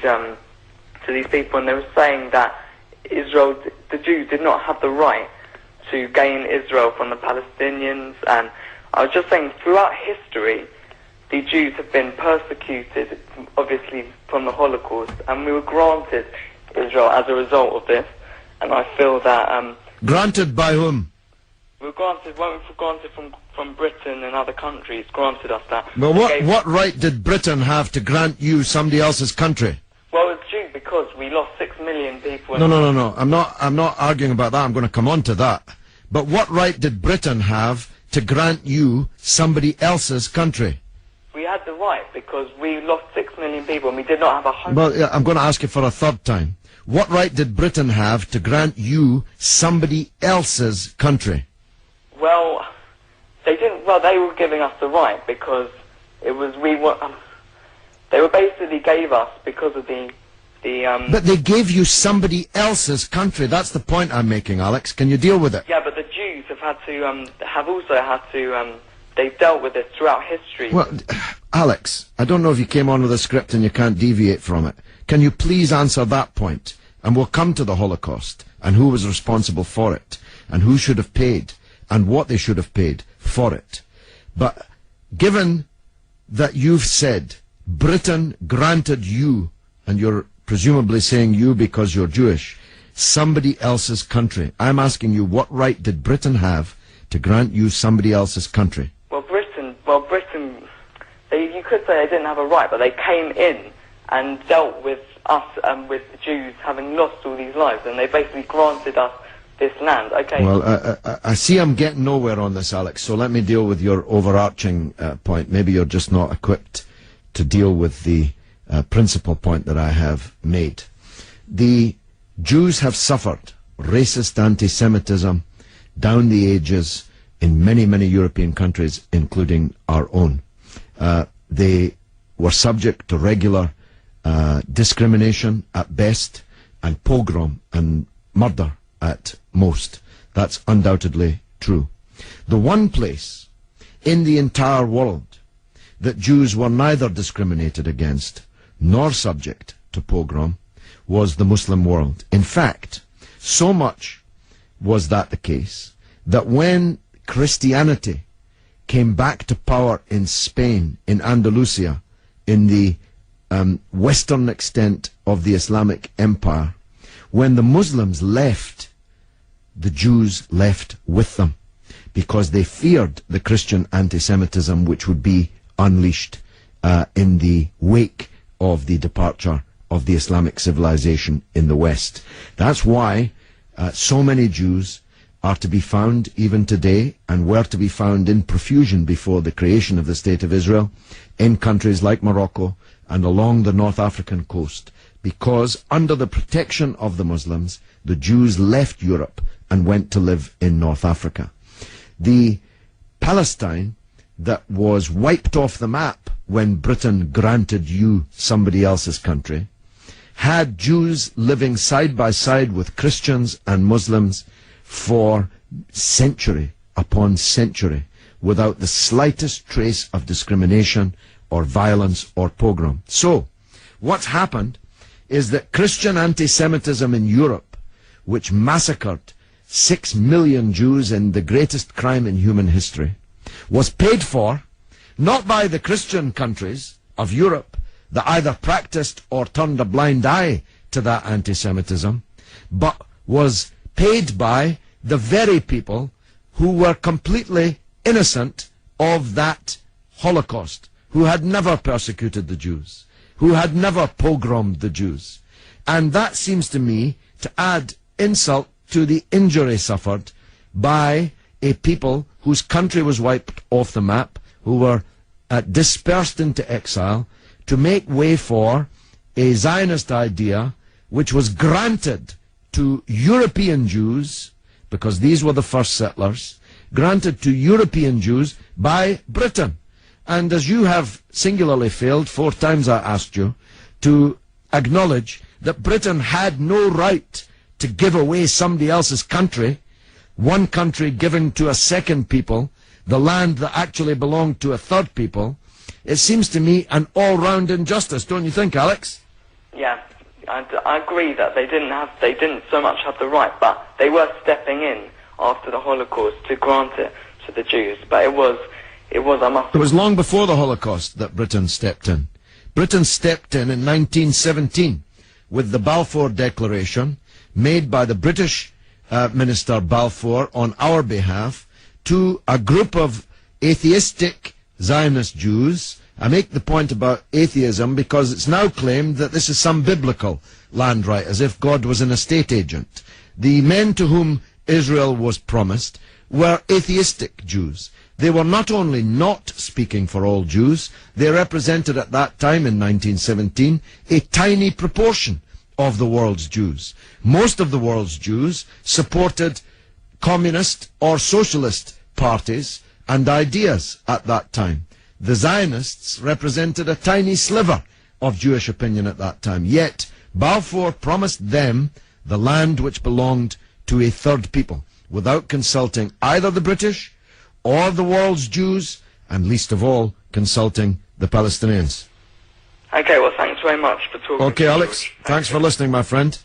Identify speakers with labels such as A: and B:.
A: to these people, and they were saying that Israel, the Jews did not have the right to gain Israel from the Palestinians. And I was just saying, throughout history, the Jews have been persecuted, obviously from the Holocaust, and we were granted Israel as a result of this. And I feel that
B: granted by whom?
A: We were granted from Britain and other countries granted us that.
B: Well, what right did Britain have to grant you somebody else's country?
A: Well, it's due because we lost 6 million people.
B: No. I'm not arguing about that. I'm going to come on to that. But what right did Britain have to grant you somebody else's country?
A: We had the right because we lost 6 million people and we did not have a home.
B: Well, yeah, I'm going to ask you for a third time. What right did Britain have to grant you somebody else's country?
A: Well, they didn't. Well, they were giving us the right because it was they were basically gave us because of the.
B: But they gave you somebody else's country. That's the point I'm making, Alex. Can you deal with it?
A: Yeah, but the Jews have also had to. They've dealt with this throughout history.
B: Well, Alex, I don't know if you came on with a script and you can't deviate from it. Can you please answer that point? And we'll come to the Holocaust and who was responsible for it and who should have paid and what they should have paid for it. But given that you've said Britain granted you, and you're presumably saying you because you're Jewish, somebody else's country, I'm asking you, what right did Britain have to grant you somebody else's country?
A: Britain, you could say they didn't have a right, but they came in and dealt with us and with the Jews having lost all these lives, and they basically granted us this land. Okay.
B: Well, I see I'm getting nowhere on this, Alex, so let me deal with your overarching point. Maybe you're just not equipped to deal with the principal point that I have made. The Jews have suffered racist anti-Semitism down the ages in many, many European countries, including our own. They were subject to regular discrimination at best, and pogrom and murder at most. That's undoubtedly true. The one place in the entire world that Jews were neither discriminated against nor subject to pogrom was the Muslim world. In fact, so much was that the case that when Christianity came back to power in Spain, in Andalusia, in the western extent of the Islamic Empire, when the Muslims left, the Jews left with them because they feared the Christian anti-Semitism which would be unleashed in the wake of the departure of the Islamic civilization in the West. That's why so many Jews are to be found even today, and were to be found in profusion before the creation of the State of Israel, in countries like Morocco and along the North African coast, because under the protection of the Muslims, the Jews left Europe and went to live in North Africa. The Palestine that was wiped off the map when Britain granted you somebody else's country had Jews living side by side with Christians and Muslims for century upon century without the slightest trace of discrimination or violence or pogrom. So, what's happened is that Christian anti-Semitism in Europe, which massacred 6 million Jews in the greatest crime in human history, was paid for not by the Christian countries of Europe that either practiced or turned a blind eye to that anti-Semitism, but was paid by the very people who were completely innocent of that Holocaust, who had never persecuted the Jews, who had never pogromed the Jews. And that seems to me to add insult to the injury suffered by a people whose country was wiped off the map, who were dispersed into exile, to make way for a Zionist idea which was granted to European Jews, because these were the first settlers, granted to European Jews by Britain. And as you have singularly failed, 4 times I asked you, to acknowledge that Britain had no right to give away somebody else's country, one country giving to a second people the land that actually belonged to a third people, it seems to me an all-round injustice, don't you think, Alex?
A: Yeah, I agree that they didn't so much have the right, but they were stepping in after the Holocaust to grant it to the Jews. But it was
B: It was long before the Holocaust that Britain stepped in. Britain stepped in 1917 with the Balfour Declaration made by the British Minister Balfour on our behalf to a group of atheistic Zionist Jews. I make the point about atheism because it's now claimed that this is some biblical land right, as if God was an estate agent. The men to whom Israel was promised were atheistic Jews. They were not only not speaking for all Jews, they represented at that time in 1917 a tiny proportion of the world's Jews. Most of the world's Jews supported communist or socialist parties and ideas at that time. The Zionists represented a tiny sliver of Jewish opinion at that time. Yet Balfour promised them the land which belonged to a third people, without consulting either the British or the world's Jews, and least of all, consulting the Palestinians.
A: Okay, well, thanks very much for talking.
B: Okay, Alex, thanks for listening, my friend.